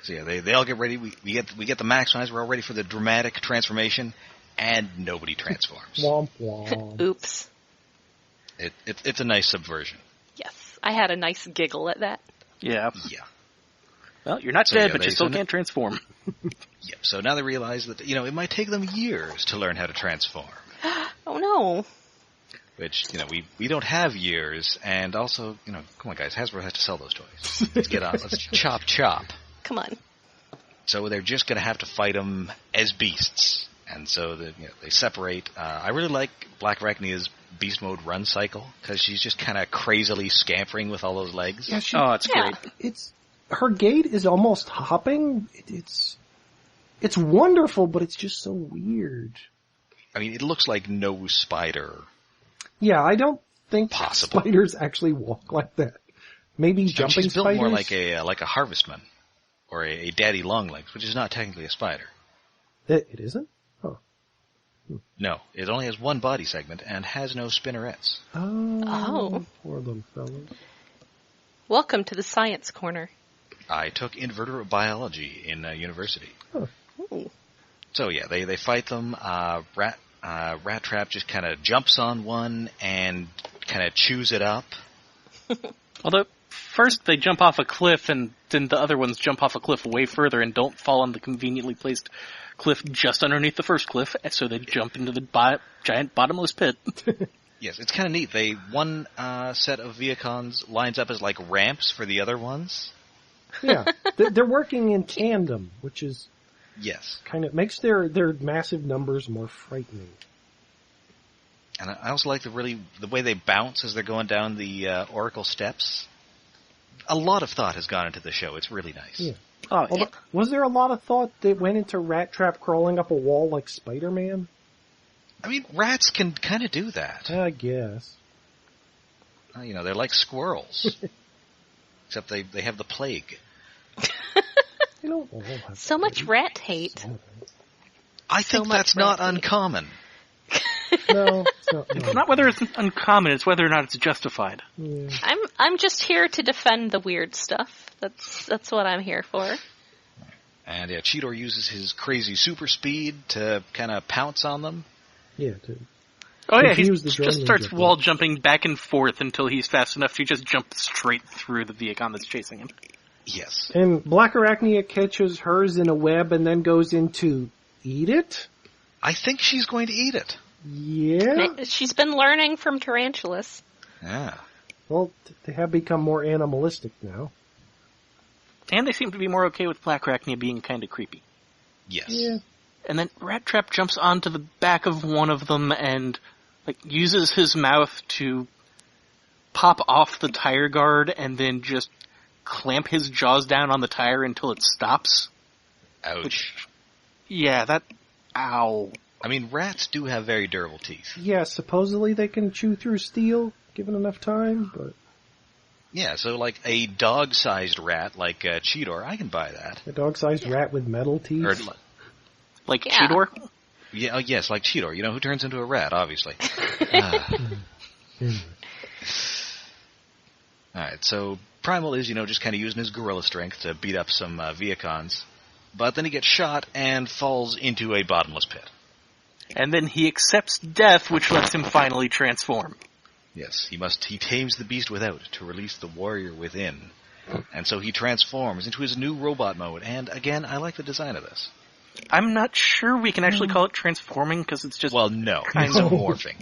So yeah, they all get ready. We get the Maximals. We're all ready for the dramatic transformation, and nobody transforms. Womp womp. Oops. It's a nice subversion. Yes. I had a nice giggle at that. Yeah. Yeah. Well, you're not So, dead, yeah, but you they still send can't transform. Yep. So now they realize that it might take them years to learn how to transform. Oh no. Which we don't have years, and also come on guys, Hasbro has to sell those toys. Let's get on. Let's chop. Come on. So they're just going to have to fight them as beasts. And so they separate. I really like Black Arachnia's beast mode run cycle, because she's just kind of crazily scampering with all those legs. Yeah, It's great. Her gait is almost hopping. It's wonderful, but it's just so weird. I mean, it looks like no spider. Yeah, I don't think Possible. spiders actually walk like that. Maybe jumping she's built spiders? more like a harvestman, or a daddy longlegs, which is not technically a spider. It isn't? Oh. No, it only has one body segment and has no spinnerets. Oh. Poor little fellow. Welcome to the Science Corner. I took invertebrate biology in university. Huh. Ooh. So yeah, they fight them. Rat Trap just kind of jumps on one and kind of chews it up. Although, first they jump off a cliff, and then the other ones jump off a cliff way further and don't fall on the conveniently placed cliff just underneath the first cliff, so they jump into the giant bottomless pit. Yes, it's kind of neat. One set of Viacons lines up as like ramps for the other ones. Yeah, they're working in tandem, which is Yes. kind of makes their massive numbers more frightening. And I also like the way they bounce as they're going down the Oracle steps. A lot of thought has gone into the show. It's really nice. Yeah. Oh, Although, was there a lot of thought that went into Rat Trap crawling up a wall like Spider-Man? I mean, rats can kind of do that. I guess. They're like squirrels. Except they have the plague. You don't all have So much rat hate. I think much that's not rat hate. uncommon. No, it's not. it's not whether it's uncommon, it's whether or not it's justified. Yeah. I'm just here to defend the weird stuff. That's what I'm here for. And Cheetor uses his crazy super speed to kind of pounce on them. Yeah. He just starts wall jumping back and forth until he's fast enough to just jump straight through the Viacon that's chasing him. Yes. And Black Arachnia catches hers in a web and then goes in to eat it? I think she's going to eat it. Yeah? She's been learning from tarantulas. Yeah. Well, they have become more animalistic now. And they seem to be more okay with Black Arachnia being kind of creepy. Yes. Yeah. And then Rat Trap jumps onto the back of one of them and uses his mouth to pop off the tire guard and then just clamp his jaws down on the tire until it stops. Ouch. Ow. I mean, rats do have very durable teeth. Yeah, supposedly they can chew through steel, given enough time, but... Yeah, so like a dog-sized rat like Cheetor, I can buy that. A dog-sized rat with metal teeth? Like Cheetor? Yeah, yes, like Cheetor. You know, who turns into a rat, obviously. Alright, so Primal is, just kind of using his gorilla strength to beat up some Viacons. But then he gets shot and falls into a bottomless pit. And then he accepts death, which lets him finally transform. Yes, he tames the beast without to release the warrior within. And so he transforms into his new robot mode. And again, I like the design of this. I'm not sure we can actually call it transforming, because it's just... Well, no, it's morphing.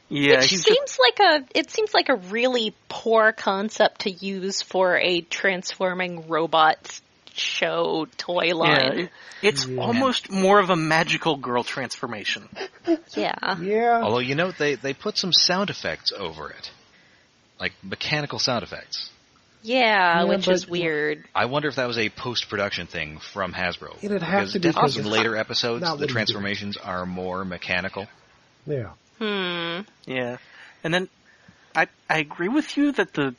Yeah, it seems like a really poor concept to use for a transforming robot show toy line. Yeah, it's almost more of a magical girl transformation. Yeah. Although, they put some sound effects over it. Like mechanical sound effects. Yeah, which is weird. I wonder if that was a post-production thing from Hasbro. It'd have to be. Because in later episodes, the transformations are more mechanical. Yeah. Yeah. And then, I agree with you that the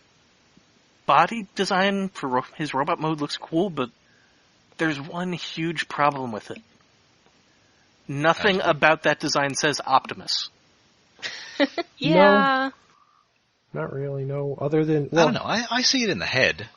body design for his robot mode looks cool, but there's one huge problem with it. Nothing about that design says Optimus. Yeah. No. Not really, no. Other than... I don't know. I see it in the head.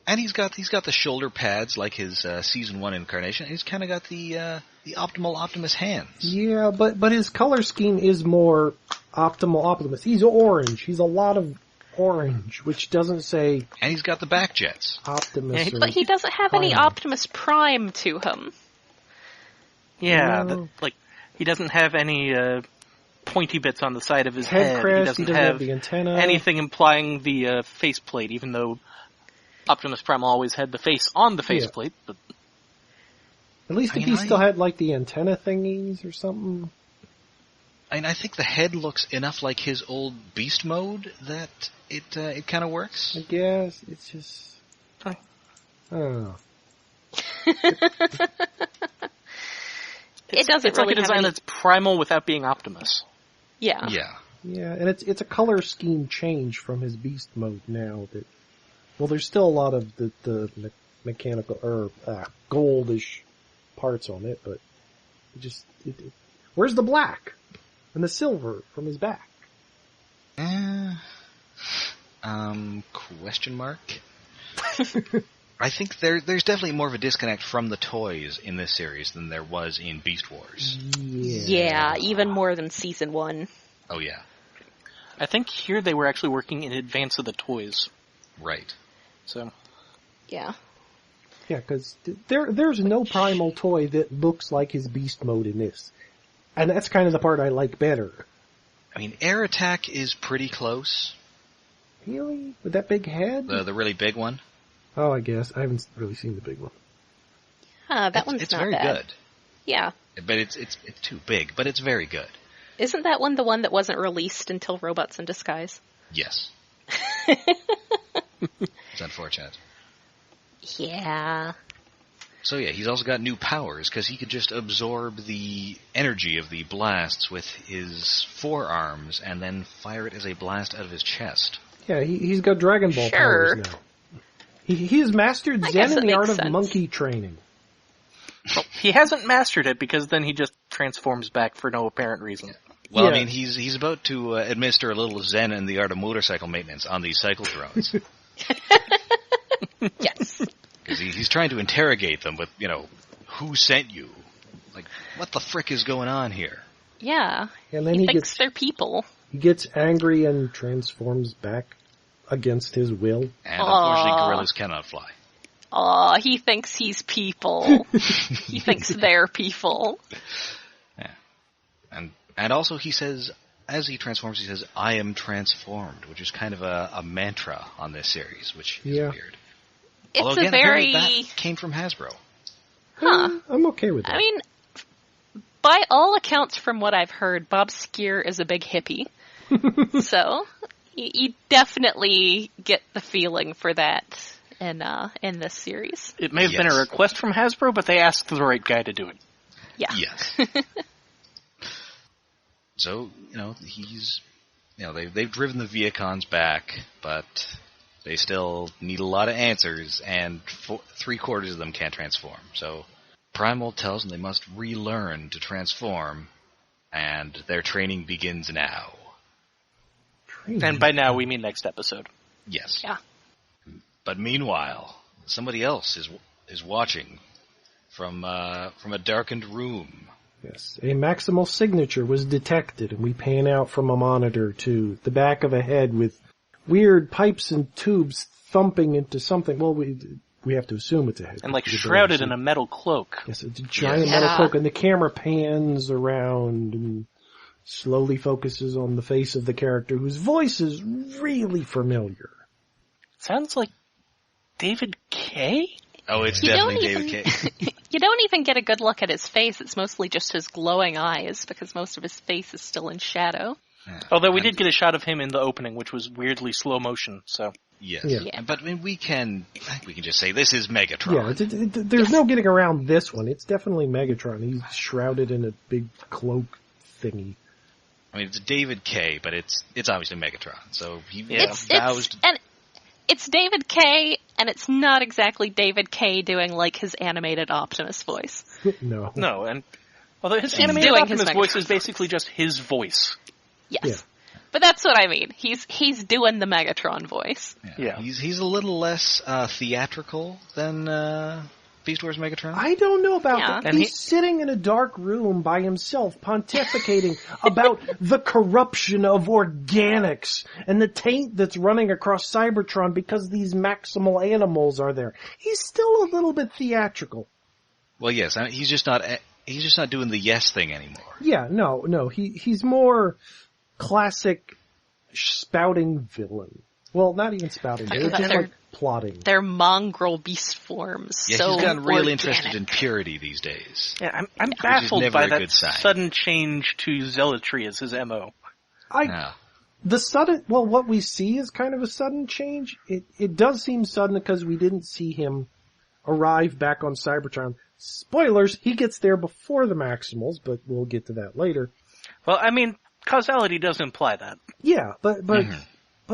And he's got the shoulder pads like his Season 1 incarnation. He's kind of got the optimal Optimus hands. Yeah, but his color scheme is more optimal Optimus. He's orange. He's a lot of orange, which doesn't say... And he's got the back jets. Optimus. But he doesn't have any Optimus Prime to him. Yeah, he doesn't have any... pointy bits on the side of his head. Crest, he doesn't have the antenna. Anything implying the faceplate, even though Optimus Primal always had the face on the faceplate. But at least if he still had the antenna thingies or something. I think the head looks enough like his old beast mode that it kind of works. I guess it's just I don't know. It doesn't it's really like a design that's primal without being Optimus. Yeah. Yeah, and it's a color scheme change from his beast mode now. There's still a lot of the mechanical or goldish parts on it, but where's the black and the silver from his back? Question mark. I think there's definitely more of a disconnect from the toys in this series than there was in Beast Wars. Yeah, even more than Season 1. Oh, yeah. I think here they were actually working in advance of the toys. Right. So. Yeah. Yeah, because there's no Primal toy that looks like his beast mode in this. And that's kind of the part I like better. I mean, Air Attack is pretty close. Really? With that big head? The really big one? Oh, I guess. I haven't really seen the big one. That one's it's not very bad. good. Yeah. But it's too big, but it's very good. Isn't that one the one that wasn't released until Robots in Disguise? Yes. It's unfortunate. Yeah. So yeah, he's also got new powers, because he could just absorb the energy of the blasts with his forearms, and then fire it as a blast out of his chest. Yeah, he's got Dragon Ball powers now. He has mastered Zen in the art of monkey training. Well, he hasn't mastered it, because then he just transforms back for no apparent reason. Yeah. Well, I mean, he's about to administer a little Zen in the art of motorcycle maintenance on these cycle drones. Yes. Because he's trying to interrogate them with, who sent you? Like, what the frick is going on here? Yeah. And then he thinks gets, they're people. He gets angry and transforms back against his will. And unfortunately, gorillas cannot fly. Aw, he thinks he's people. He thinks they're people. Yeah. And also he says, as he transforms, he says, I am transformed, which is kind of a mantra on this series, which is weird. It's Although, again, very... that came from Hasbro. Huh. I'm okay with that. I mean, by all accounts from what I've heard, Bob Skier is a big hippie. So, you definitely get the feeling for that in this series. It may have been a request from Hasbro, but they asked the right guy to do it. Yeah. Yes. So, they've driven the Viacons back, but they still need a lot of answers, and 3/4 of them can't transform. So Primal tells them they must relearn to transform, and their training begins now. And by now, we mean next episode. Yes. Yeah. But meanwhile, somebody else is watching from a darkened room. Yes, a Maximal signature was detected, and we pan out from a monitor to the back of a head with weird pipes and tubes thumping into something. Well, we have to assume it's a head. And shrouded in a metal cloak. Yes, it's a giant metal cloak, and the camera pans around and slowly focuses on the face of the character, whose voice is really familiar. Sounds like David Kaye? Oh, it's definitely David Kaye. You don't even get a good look at his face. It's mostly just his glowing eyes, because most of his face is still in shadow. Yeah. Although we did get a shot of him in the opening, which was weirdly slow motion, so... Yes. Yeah. But I mean, we can just say this is Megatron. Yeah, there's no getting around this one. It's definitely Megatron. He's shrouded in a big cloak thingy. I mean, it's David Kaye, but it's obviously Megatron. So he It's David Kaye, and it's not exactly David Kaye doing like his animated Optimus voice. No. No, and although his animated Optimus voice is basically just his voice. Yes. Yeah. But that's what I mean. He's doing the Megatron voice. Yeah. He's a little less theatrical than Beast Wars Megatron. I don't know about that. And he's sitting in a dark room by himself, pontificating about the corruption of organics and the taint that's running across Cybertron because these maximal animals are there. He's still a little bit theatrical. Well, yes, I mean, he's just not doing the yes thing anymore. Yeah, no, he's more classic spouting villain. Well, not even spouting, it's just like plotting. They're mongrel beast forms. Yeah, so he's gotten really organic. interested in purity these days. Yeah, I'm baffled by that sudden change to zealotry as his MO. What we see is kind of a sudden change. It does seem sudden because we didn't see him arrive back on Cybertron. Spoilers, he gets there before the Maximals, but we'll get to that later. Well, I mean, causality does imply that. Yeah, but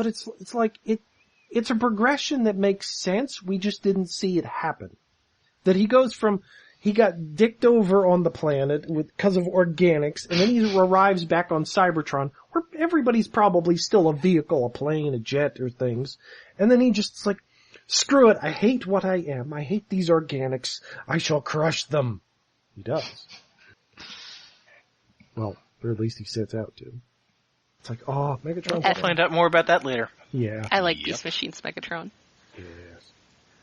it's like it's a progression that makes sense. We just didn't see it happen. That he got dicked over on the planet because of organics, and then he arrives back on Cybertron, where everybody's probably still a vehicle, a plane, a jet, or things. And then he just like, screw it, I hate what I am. I hate these organics. I shall crush them. He does. Well, or at least he sets out to. It's like, oh, Megatron. We'll find out more about that later. Yeah. I like Beast Machines Megatron. Yes.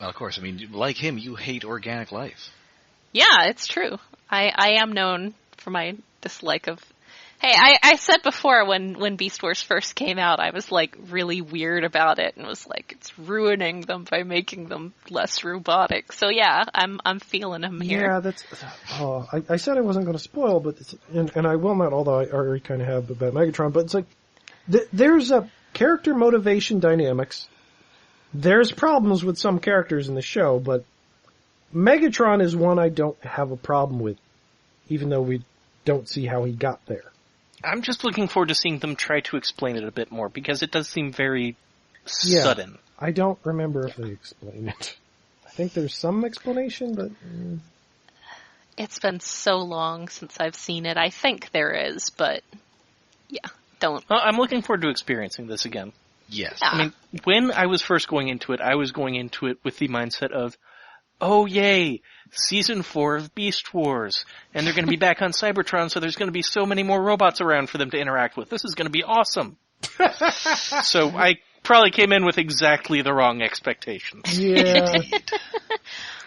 Well, of course, I mean, like him, you hate organic life. Yeah, it's true. I am known for my dislike of... Hey, I said before when Beast Wars first came out, I was like really weird about it and was like, it's ruining them by making them less robotic. So yeah, I'm feeling him here. Yeah, that's... I said I wasn't going to spoil, but and I will not, although I already kind of have about Megatron, but it's like, there's a character motivation dynamics. There's problems with some characters in the show, but Megatron is one I don't have a problem with, even though we don't see how he got there. I'm just looking forward to seeing them try to explain it a bit more, because it does seem very sudden. I don't remember if they explain it. I think there's some explanation, but... It's been so long since I've seen it. I think there is, but yeah, don't... I'm looking forward to experiencing this again. Yes. Yeah. I mean, when I was first going into it, I was going into it with the mindset of, oh yay, Season 4 of Beast Wars, and they're going to be back on Cybertron, so there's going to be so many more robots around for them to interact with. This is going to be awesome. So I probably came in with exactly the wrong expectations. Yeah.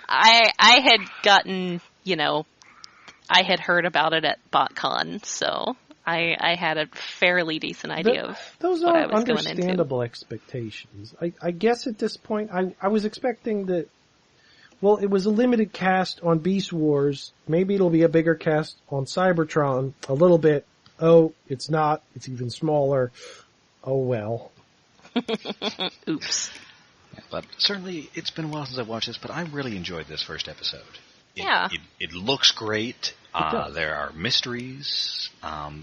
I had gotten, I had heard about it at BotCon, so I had a fairly decent idea of those what are I was going into. understandable expectations. I guess at this point, I was expecting that, well, it was a limited cast on Beast Wars. Maybe it'll be a bigger cast on Cybertron. A little bit. Oh, it's not. It's even smaller. Oh, well. Oops. Yeah, but certainly, it's been a while since I've watched this, but I really enjoyed this first episode. Yeah. It looks great. There are mysteries.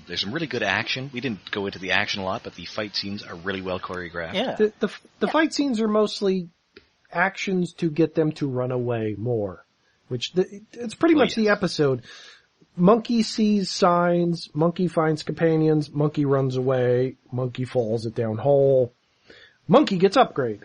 There's some really good action. We didn't go into the action a lot, but the fight scenes are really well choreographed. Yeah. The fight scenes are mostly actions to get them to run away more, which it's pretty much the episode. Monkey sees signs, monkey finds companions, monkey runs away, monkey falls a down hole, monkey gets upgrade.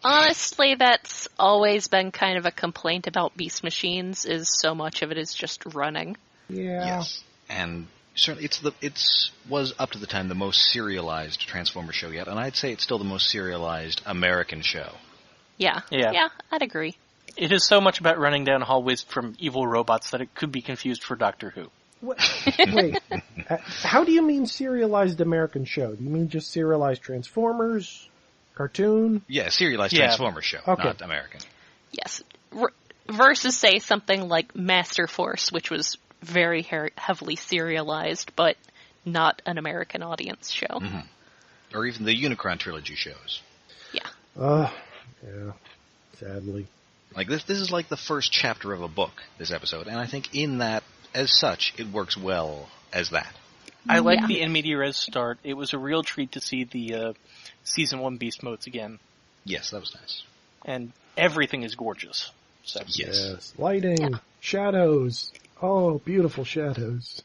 Honestly, that's always been kind of a complaint about Beast Machines, is so much of it is just running. Yeah. Yes. And certainly it was up to the time the most serialized Transformer show yet, and I'd say it's still the most serialized American show. Yeah. Yeah, I'd agree. It is so much about running down hallways from evil robots that it could be confused for Doctor Who. Wait, how do you mean serialized American show? Do you mean just serialized Transformers? Cartoon? Yeah, serialized Transformer show, not American. Yes. Versus, say, something like Master Force, which was very heavily serialized, but not an American audience show. Mm-hmm. Or even the Unicron trilogy shows. Yeah. Yeah, sadly. Like this is like the first chapter of a book, this episode, and I think in that, as such, it works well as that. I like the in media res start. It was a real treat to see the Season 1 Beast Modes again. Yes, that was nice. And everything is gorgeous. So. Yes. Lighting, shadows. Oh, beautiful shadows.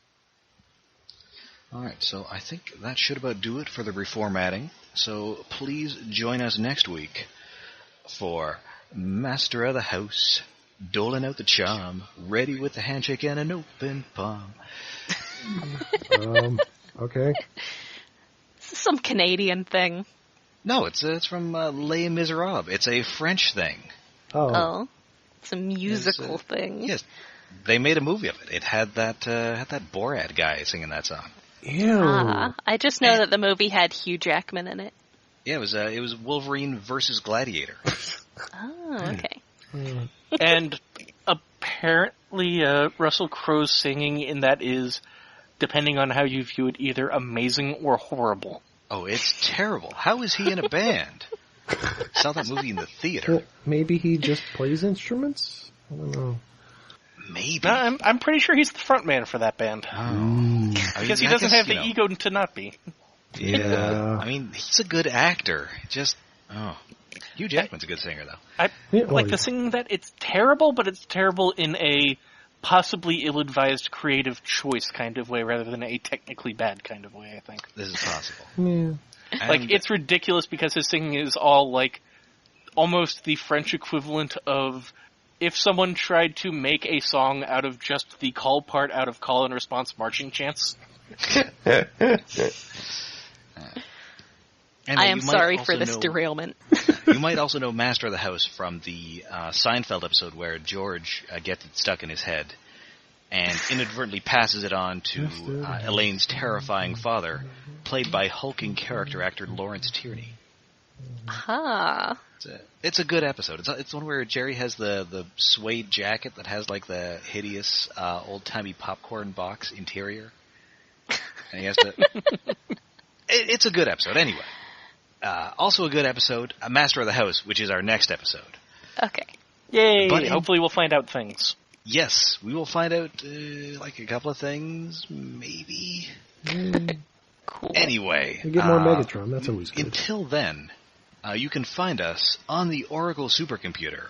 Alright, so I think that should about do it for the reformatting. So please join us next week for Master of the House, doling out the charm, ready with the handshake and an open palm. Okay. Some Canadian thing. No, it's from Les Miserables. It's a French thing. Oh. It's a musical thing. Yes. They made a movie of it. It had that Borat guy singing that song. Ew. I just know that the movie had Hugh Jackman in it. Yeah, it was Wolverine versus Gladiator. Oh, okay. And apparently Russell Crowe's singing in that is, depending on how you view it, either amazing or horrible. Oh, it's terrible. How is he in a band? Saw that movie in the theater. Well, maybe he just plays instruments? I don't know. Maybe. No, I'm pretty sure he's the front man for that band. Oh. Because he doesn't have the ego to not be. Yeah. I mean, he's a good actor. Hugh Jackman's a good singer, though. The singing that, it's terrible, but it's terrible in a possibly ill-advised creative choice kind of way rather than a technically bad kind of way, I think. This is possible. Yeah. And it's ridiculous because his singing is all, almost the French equivalent of if someone tried to make a song out of just the call part out of call and response marching chants. I am sorry for this derailment. You might also know Master of the House from the Seinfeld episode where George gets it stuck in his head and inadvertently passes it on to Elaine's terrifying father, played by hulking character actor Lawrence Tierney. It's a good episode. It's one where Jerry has the suede jacket that has the hideous old-timey popcorn box interior. And he has to... It's a good episode. Anyway. Also a good episode, Master of the House, which is our next episode. Okay. Yay! But hopefully we'll find out things. Yes, we will find out, a couple of things, maybe. Cool. Anyway. We get more Megatron, that's always good. Until then, you can find us on the Oracle supercomputer,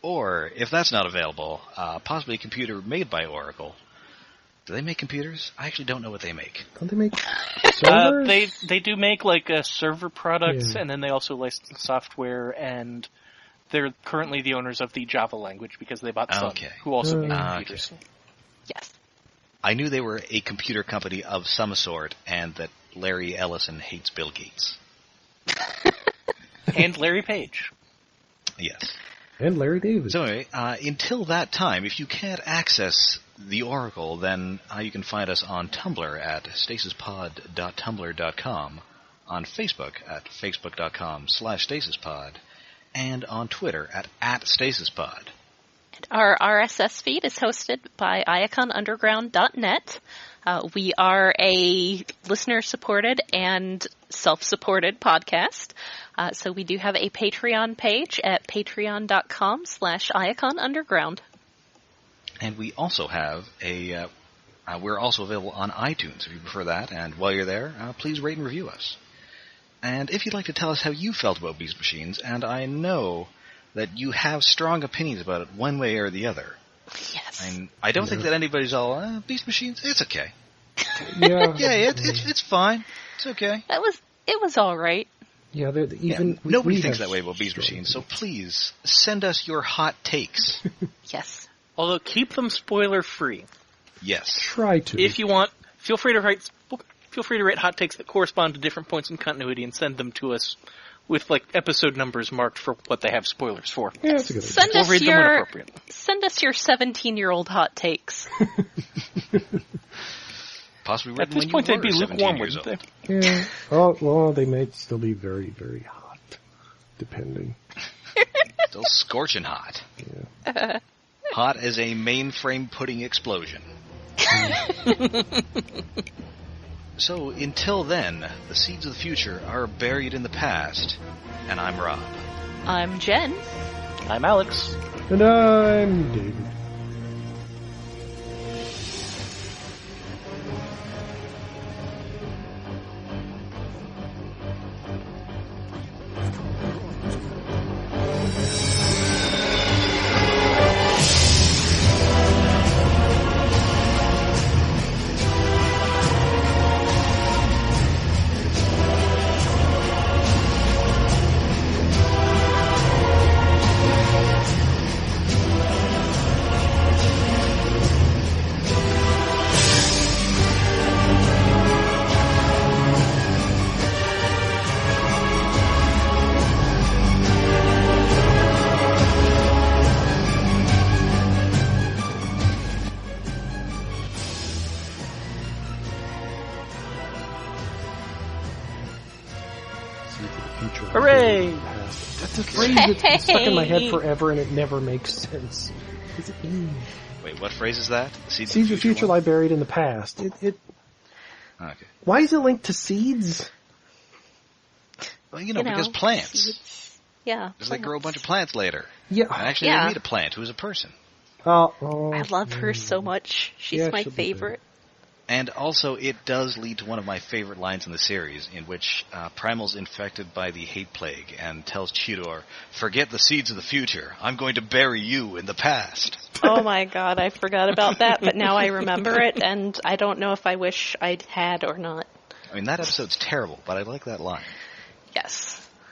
or, if that's not available, possibly a computer made by Oracle. Do they make computers? I actually don't know what they make. Don't they make servers? They do make server products, and then they also license software and They're currently the owners of the Java language because they bought Sun, who also made computers. Yes. I knew they were a computer company of some sort, and that Larry Ellison hates Bill Gates. And Larry Page. Yes. And Larry David. So anyway, until that time, if you can't access the Oracle, then you can find us on Tumblr at stasispod.tumblr.com, on Facebook at facebook.com/stasispod, and on Twitter at @stasispod. Our RSS feed is hosted by iaconunderground.net. We are a listener-supported and self-supported podcast. So we do have a Patreon page at patreon.com/iaconunderground. And we also have we're also available on iTunes if you prefer that. And while you're there, please rate and review us. And if you'd like to tell us how you felt about Beast Machines, and I know that you have strong opinions about it one way or the other. Yes. I don't think that anybody's all, Beast Machines, it's okay. Yeah. It's fine. It's okay. It was all right. Yeah, nobody thinks that way about Beast Machines, so please send us your hot takes. Yes. Although keep them spoiler-free. Yes. Try to. If you want, feel free to write hot takes that correspond to different points in continuity and send them to us with episode numbers marked for what they have spoilers for. Yeah, that's a good idea. Send us your 17-year-old hot takes. Possibly at this point they'd be lukewarm, wouldn't they? Yeah. Oh, well, they may still be very, very hot, depending. Still scorching hot. Yeah. Hot as a mainframe pudding explosion. So, until then, the seeds of the future are buried in the past, and I'm Rob. I'm Jen. I'm Alex. And I'm David. Hooray! That's a phrase that's been stuck in my head forever, and it never makes sense. Wait, what phrase is that? Seeds of the future lie buried in the past. Okay. Why is it linked to seeds? Well, because plants. Seeds. Yeah. Because they grow a bunch of plants later. Yeah. And actually, they meet a plant who's a person. I love her so much. She's my she'll be favorite. And also, it does lead to one of my favorite lines in the series, in which Primal's infected by the hate plague and tells Cheetor, "Forget the seeds of the future. I'm going to bury you in the past." Oh my god, I forgot about that, but now I remember it, and I don't know if I wish I'd had or not. I mean, that episode's terrible, but I like that line. Yes.